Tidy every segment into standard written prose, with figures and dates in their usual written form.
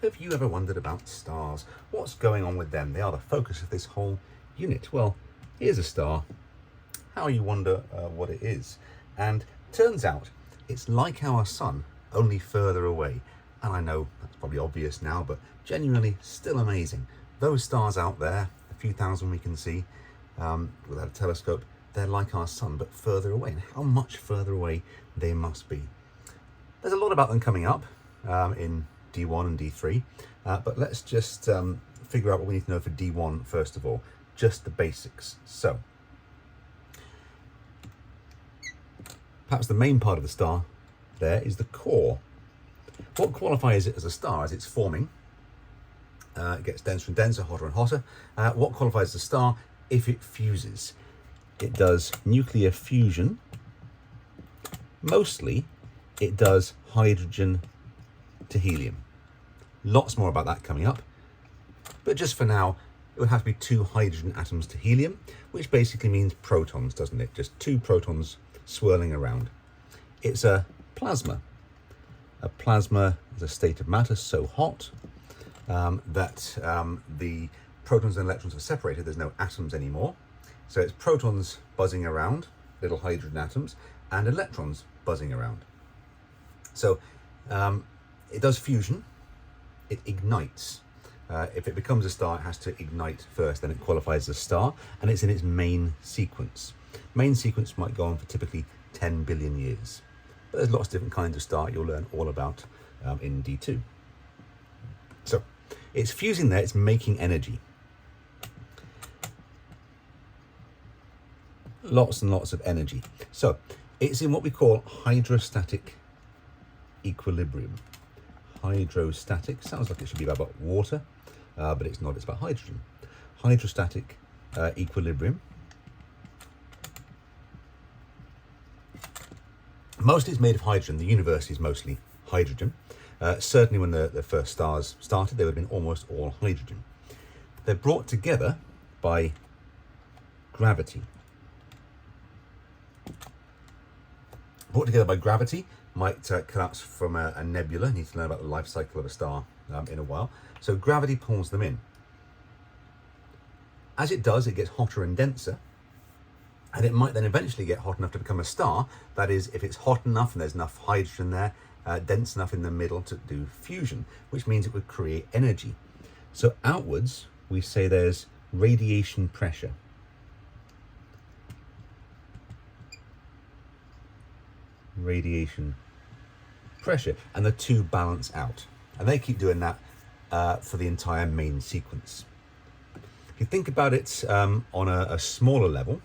Have you ever wondered about stars? What's going on with them? They are the focus of this whole unit. Well, here's a star. How you wonder what it is. And turns out it's like our sun, only further away. And I know that's probably obvious now, but genuinely still amazing. Those stars out there, a few thousand we can see without a telescope, they're like our sun, but further away. And how much further away they must be. There's a lot about them coming up in D1 and D3, but let's just figure out what we need to know for D1 first of all, just the basics. So, perhaps the main part of the star there is the core. What qualifies it as a star as it's forming? It gets denser and denser, hotter and hotter. What qualifies as a star? If it fuses. It does nuclear fusion. Mostly, it does hydrogen to helium. Lots more about that coming up. But just for now, it would have to be 2 hydrogen atoms to helium, which basically means protons, doesn't it? Just 2 protons swirling around. It's a plasma. A plasma is a state of matter so hot that the protons and electrons are separated. There's no atoms anymore. So it's protons buzzing around, little hydrogen atoms, and electrons buzzing around. So it does fusion. It ignites. If it becomes a star, it has to ignite first, then it qualifies as a star, and it's in its main sequence. Main sequence might go on for typically 10 billion years. But there's lots of different kinds of star you'll learn all about in D2. So it's fusing there, it's making energy. Lots and lots of energy. So it's in what we call hydrostatic equilibrium. Hydrostatic sounds like it should be about water, but it's not, it's about hydrogen. Hydrostatic equilibrium. Mostly it's made of hydrogen. The universe is mostly hydrogen. Certainly when the first stars started, they would have been almost all hydrogen. They're brought together by gravity. Brought together by gravity might collapse from a nebula. You need to learn about the life cycle of a star in a while. So gravity pulls them in. As it does, it gets hotter and denser. And it might then eventually get hot enough to become a star. That is, if it's hot enough and there's enough hydrogen there, dense enough in the middle to do fusion, which means it would create energy. So outwards, we say there's radiation pressure. Radiation pressure, and the two balance out, and they keep doing that for the entire main sequence. If you think about it on a smaller level,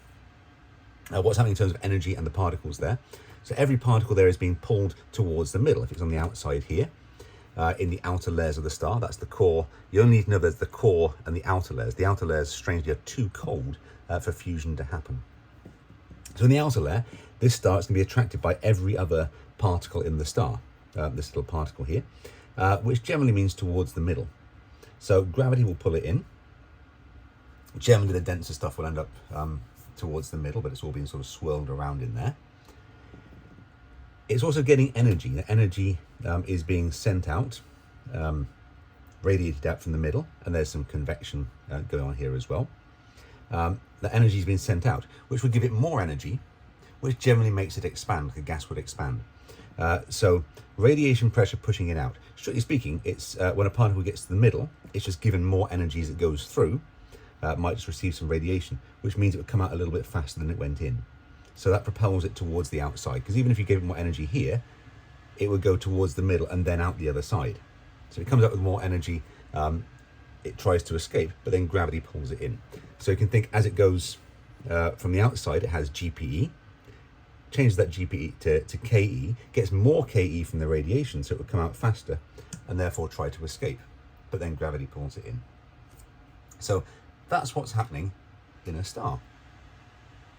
what's happening in terms of energy and the particles there, so every particle there is being pulled towards the middle. If it's on the outside here, in the outer layers of the star, that's the core. You only need to know there's the core and the outer layers. The outer layers, strangely, are too cold for fusion to happen. So in the outer layer, this star is going to be attracted by every other particle in the star, this little particle here, which generally means towards the middle. So gravity will pull it in. Generally the denser stuff will end up towards the middle, but it's all being sort of swirled around in there. It's also getting energy. The energy is being sent out, radiated out from the middle, and there's some convection going on here as well. The energy is being sent out, which would give it more energy, which generally makes it expand, like a gas would expand. So radiation pressure pushing it out. Strictly speaking, it's when a particle gets to the middle, it's just given more energy as it goes through. Might just receive some radiation, which means it would come out a little bit faster than it went in. So that propels it towards the outside, because even if you gave it more energy here, it would go towards the middle and then out the other side. So it comes out with more energy, it tries to escape, but then gravity pulls it in. So you can think as it goes from the outside, it has GPE, changes that GPE to KE, gets more KE from the radiation, so it would come out faster and therefore try to escape, but then gravity pulls it in. So that's what's happening in a star.